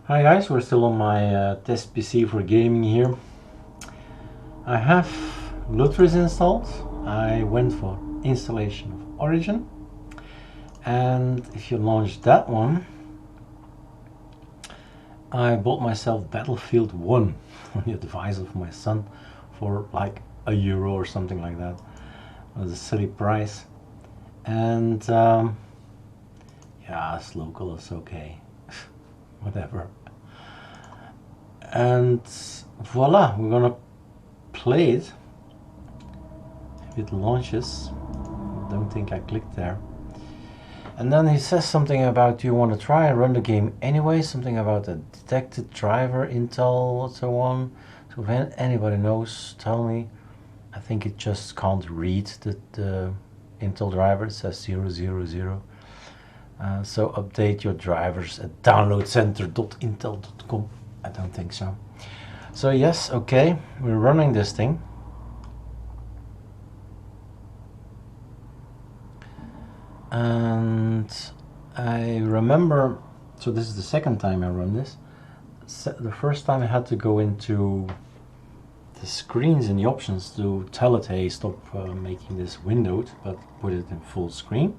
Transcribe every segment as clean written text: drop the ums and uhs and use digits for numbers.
Hi guys, we're still on my test PC for gaming here. I have Lutris installed. I went for installation of Origin, and if you launch that one, I bought myself Battlefield 1 on the device of my son for like €1 or something like that. It was a silly price, and yeah, it's local, it's okay. Whatever. And voila, we're gonna play it. If it launches, I don't think I clicked there. And then he says something about, do you want to try and run the game anyway? Something about a detected driver intel and so on. So if anybody knows, tell me. I think it just can't read the intel driver. It says 000. So update your drivers at downloadcenter.intel.com. I don't think so. So yes, okay, we're running this thing. And I remember, so this is the second time I run this. The first time I had to go into the screens in the options to tell it, hey, stop making this windowed, but put it in full screen.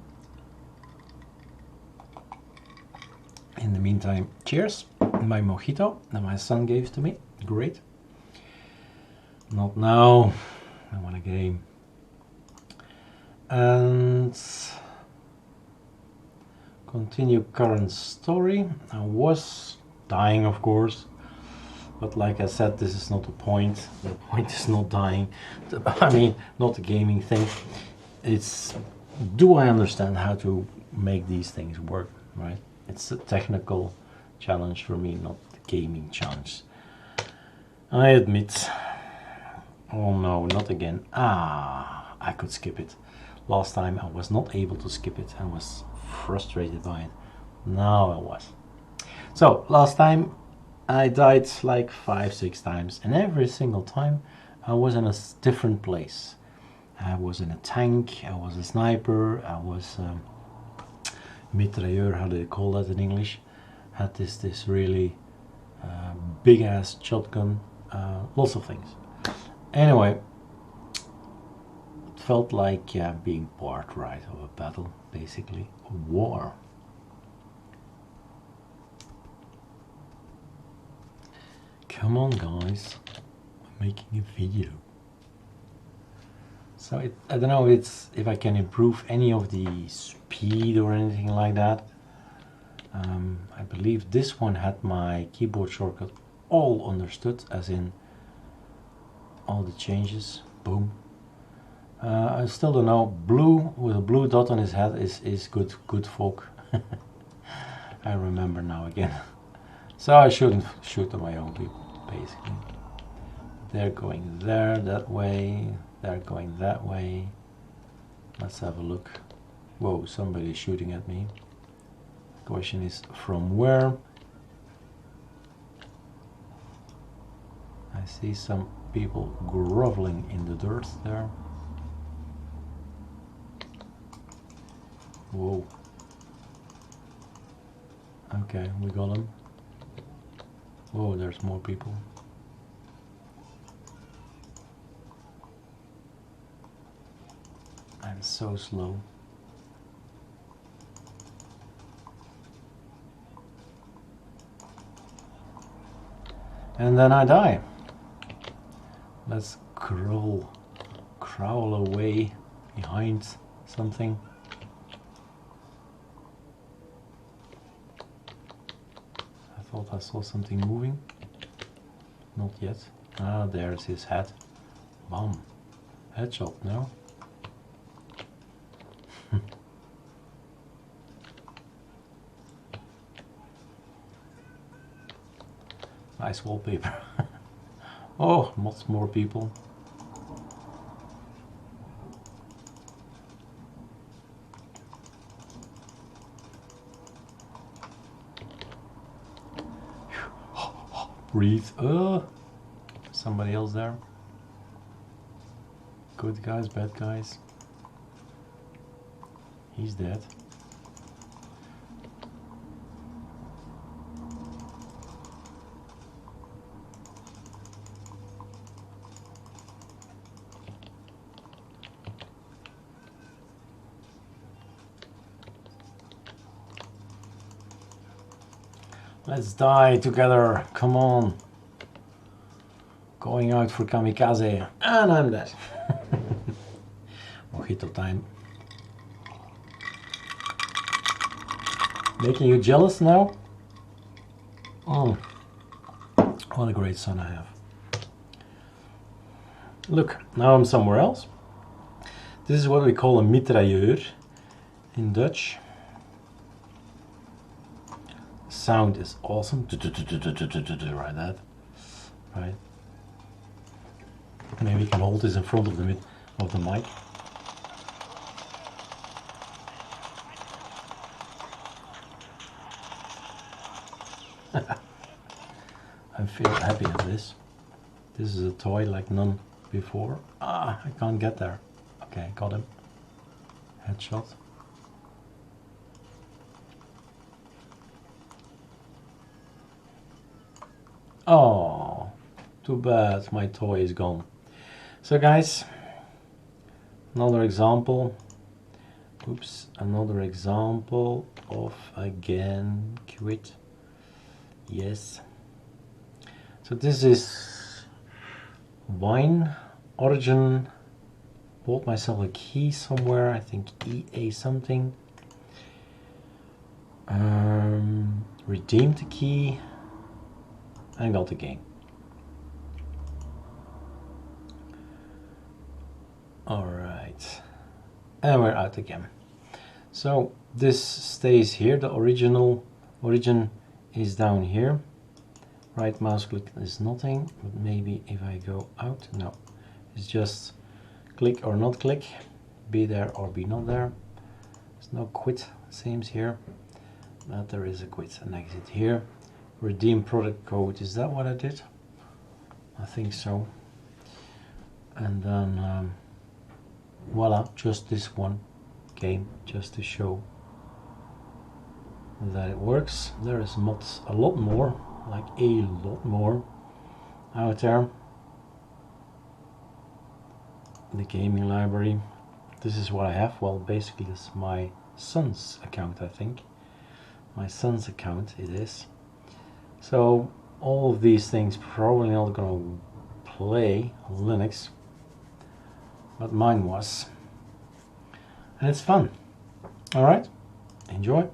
In the meantime, cheers, my mojito that my son gave to me. Great. Not now, I want a game. And continue current story. I was dying, of course, but like I said, this is not the point. The point is not dying. I mean, not a gaming thing. It's, do I understand how to make these things work, right? It's a technical challenge for me, not the gaming challenge. I admit. Oh no, not again. I could skip it. Last time I was not able to skip it and was frustrated by it. Now I was. So last time I died like 5-6 times, and every single time I was in a different place. I was in a tank, I was a sniper, I was mitrailleur, how do they call that in English? Had this really big ass shotgun, lots of things. Anyway, it felt like being part right of a battle, basically a war. Come on guys, I'm making a video. So I don't know if I can improve any of the speed or anything like that. I believe this one had my keyboard shortcut all understood, as in all the changes. Boom. I still don't know. Blue with a blue dot on his head is good folk. I remember now again. So I shouldn't shoot at my own people, basically. They're going there, that way. They're going that way. Let's have a look. Whoa, somebody's shooting at me. The question is, from where? I see some people groveling in the dirt there. Whoa. Okay, we got him. Whoa, there's more people. I'm so slow. And then I die. Let's crawl away behind something. I thought I saw something moving. Not yet. Ah, there's his head. Bam. Headshot, no? Nice wallpaper. Oh, lots more people. Breathe. Somebody else there. Good guys, bad guys. He's dead. Let's die together. Come on. Going out for kamikaze. And I'm dead. Mojito time. Making you jealous now? Oh, what a great son I have. Look, now I'm somewhere else. This is what we call a mitrailleur in Dutch. Sound is awesome. Right, that. Right. Maybe you can hold this in front of the mic. I feel happy of this. This is a toy like none before. Ah, I can't get there. Okay, got him. Headshot. Oh, too bad, my toy is gone. So guys, another example. Oops, another example of again quit. Yes. So this is wine origin. Bought myself a key somewhere, I think EA something. Redeemed the key and got the game. Alright, and we're out again. So this stays here, the origin is down here. Right mouse click is nothing, but maybe if I go out, no, it's just click or not click, be there or be not there. There's no quit, seems here, but there is a quit and exit here. Redeem product code, is that what I did? I think so. And then voila, just this one game, just to show that it works. There is mods a lot more, like a lot more out there. The gaming library. This is what I have. Well, basically it's my son's account, I think. My son's account it is. So all of these things probably not gonna play Linux, but mine was. And it's fun. Alright, enjoy.